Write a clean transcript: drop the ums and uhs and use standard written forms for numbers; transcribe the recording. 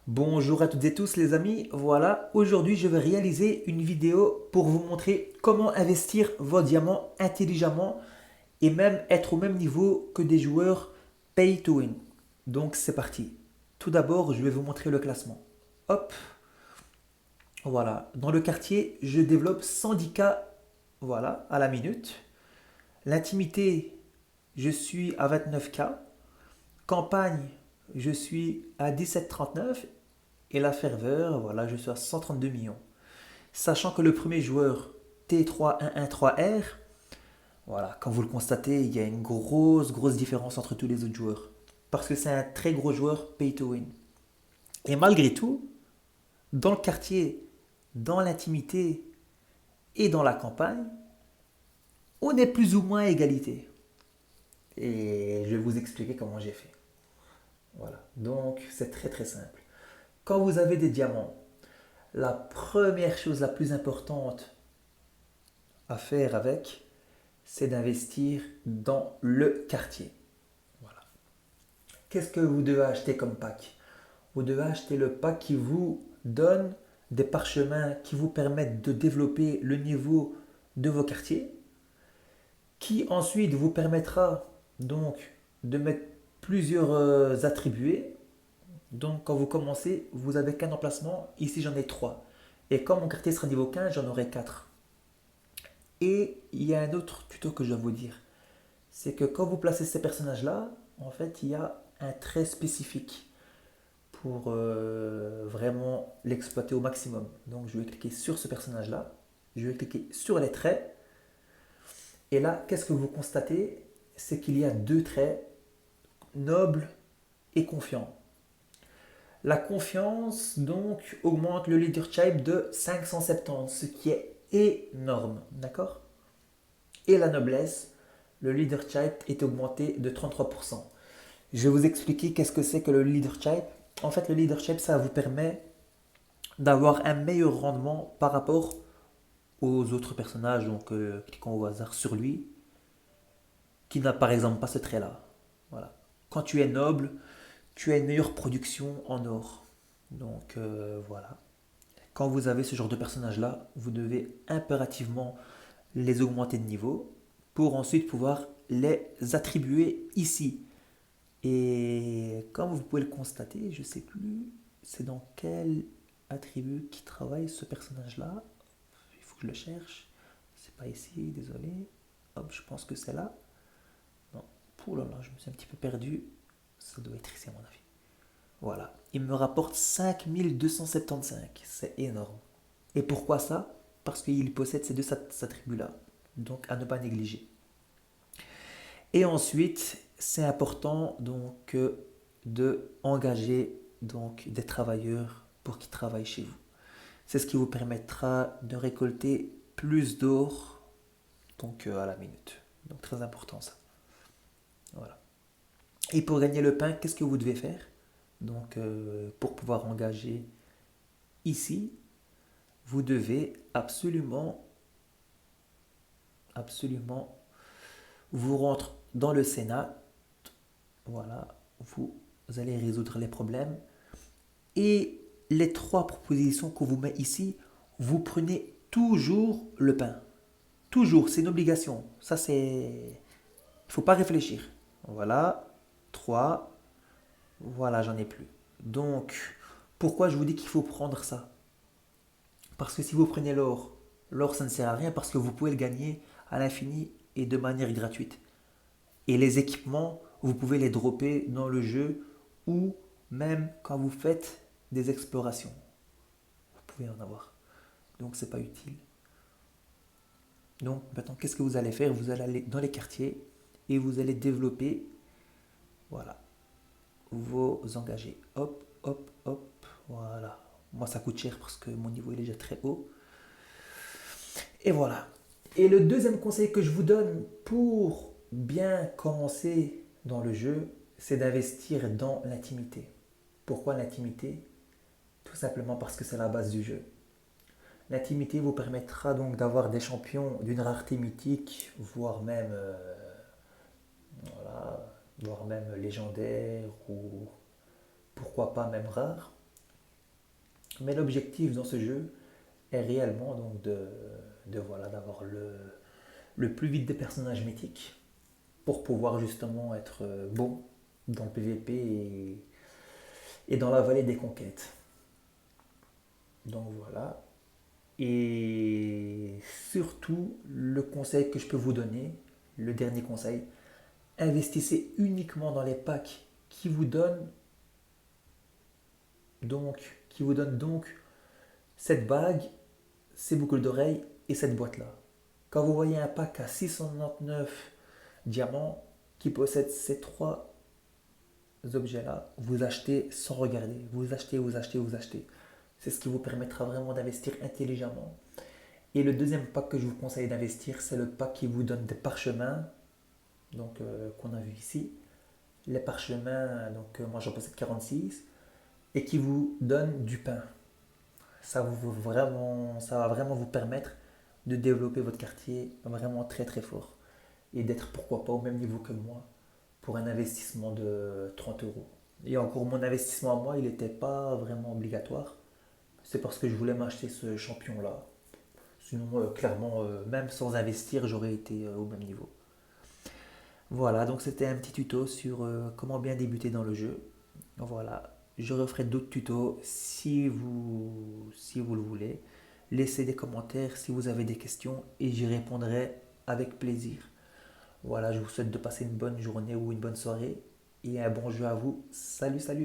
Bonjour à toutes et tous les amis, voilà, aujourd'hui je vais réaliser une vidéo pour vous montrer comment investir vos diamants intelligemment et même être au même niveau que des joueurs pay to win. Donc c'est parti. Tout d'abord, je vais vous montrer le classement. Hop, voilà. Dans le quartier, je développe 110K voilà, à la minute. L'intimité, je suis à 29K. Campagne, je suis à 17,39. Et la ferveur, voilà, je suis à 132 millions. Sachant que le premier joueur T3113R, voilà, comme vous le constatez, il y a une grosse différence entre tous les autres joueurs. Parce que c'est un très gros joueur pay to win. Et malgré tout, dans le quartier, dans l'intimité et dans la campagne, on est plus ou moins à égalité. Et je vais vous expliquer comment j'ai fait. Voilà. Donc, c'est très simple. Quand vous avez des diamants, la première chose la plus importante à faire avec, c'est d'investir dans le quartier. Voilà. Qu'est-ce que vous devez acheter comme pack? Vous devez acheter le pack qui vous donne des parchemins qui vous permettent de développer le niveau de vos quartiers, qui ensuite vous permettra donc de mettre plusieurs attribués. Donc quand vous commencez, vous n'avez qu'un emplacement. Ici j'en ai 3. Et comme mon quartier sera niveau 15, j'en aurai 4. Et il y a un autre tuto que je dois vous dire. C'est que quand vous placez ces personnages-là, en fait, il y a un trait spécifique pour vraiment l'exploiter au maximum. Donc, je vais cliquer sur ce personnage-là, je vais cliquer sur les traits, et là, qu'est-ce que vous constatez? C'est qu'il y a deux traits, noble et confiant. La confiance, donc, augmente le leadership de 570, ce qui est énorme, d'accord? Et la noblesse, le leadership est augmenté de 33%. Je vais vous expliquer qu'est-ce que c'est que le leadership. En fait, le leadership, ça vous permet d'avoir un meilleur rendement par rapport aux autres personnages. Donc, cliquons au hasard sur lui, qui n'a par exemple pas ce trait-là. Voilà. Quand tu es noble, tu as une meilleure production en or. Donc, voilà. Quand vous avez ce genre de personnage-là, vous devez impérativement les augmenter de niveau pour ensuite pouvoir les attribuer ici. Et comme vous pouvez le constater, je ne sais plus c'est dans quel attribut qui travaille ce personnage-là. Il faut que je le cherche. C'est pas ici, désolé. Hop, je pense que c'est là. Non, pour là, je me suis un petit peu perdu. Ça doit être ici à mon avis. Voilà. Il me rapporte 5275. C'est énorme. Et pourquoi ça? Parce qu'il possède ces deux attributs-là. Donc à ne pas négliger. Et ensuite, c'est important donc de engager donc des travailleurs pour qu'ils travaillent chez vous. C'est ce qui vous permettra de récolter plus d'or donc à la minute. Donc très important ça. Voilà. Et pour gagner le pain, qu'est-ce que vous devez faire? Donc pour pouvoir engager ici, vous devez absolument vous rendre dans le Sénat. Voilà, vous allez résoudre les problèmes. Et les trois propositions qu'on vous met ici, vous prenez toujours le pain. Toujours, c'est une obligation. Ça, c'est. Il ne faut pas réfléchir. Voilà, 3. Voilà, j'en ai plus. Donc, pourquoi je vous dis qu'il faut prendre ça? Parce que si vous prenez l'or, l'or, ça ne sert à rien parce que vous pouvez le gagner à l'infini et de manière gratuite. Et les équipements, vous pouvez les dropper dans le jeu ou même quand vous faites des explorations. Vous pouvez en avoir. Donc c'est pas utile. Donc maintenant, qu'est-ce que vous allez faire? Vous allez aller dans les quartiers et vous allez développer, voilà, vos engagés. Hop, hop, hop, voilà. Moi, ça coûte cher parce que mon niveau est déjà très haut. Et voilà. Et le deuxième conseil que je vous donne pour bien commencer dans le jeu, c'est d'investir dans l'intimité. Pourquoi l'intimité? Tout simplement parce que c'est la base du jeu. L'intimité vous permettra donc d'avoir des champions d'une rareté mythique, voilà, voire même légendaire ou pourquoi pas même rare. Mais l'objectif dans ce jeu est réellement donc voilà, d'avoir le plus vite des personnages mythiques pour pouvoir justement être bon dans le PVP et dans la vallée des conquêtes. Donc voilà. Et surtout, le conseil que je peux vous donner, le dernier conseil, investissez uniquement dans les packs qui vous donnent donc cette bague, ces boucles d'oreilles et cette boîte-là. Quand vous voyez un pack à 699 diamants qui possède ces trois objets-là, vous achetez sans regarder. Vous achetez, vous achetez, vous achetez. C'est ce qui vous permettra vraiment d'investir intelligemment. Et le deuxième pack que je vous conseille d'investir, c'est le pack qui vous donne des parchemins, donc qu'on a vu ici. Les parchemins, donc moi j'en possède 46, et qui vous donne du pain. Ça va vraiment vous permettre de développer votre quartier vraiment très très fort et d'être pourquoi pas au même niveau que moi pour un investissement de 30 euros. Et encore, mon investissement à moi, il n'était pas vraiment obligatoire. C'est parce que je voulais m'acheter ce champion-là. Sinon, clairement, même sans investir, j'aurais été au même niveau. Voilà, donc c'était un petit tuto sur comment bien débuter dans le jeu. Voilà, je referai d'autres tutos si vous le voulez. Laissez des commentaires si vous avez des questions et j'y répondrai avec plaisir. Voilà, je vous souhaite de passer une bonne journée ou une bonne soirée et un bon jeu à vous. Salut, salut!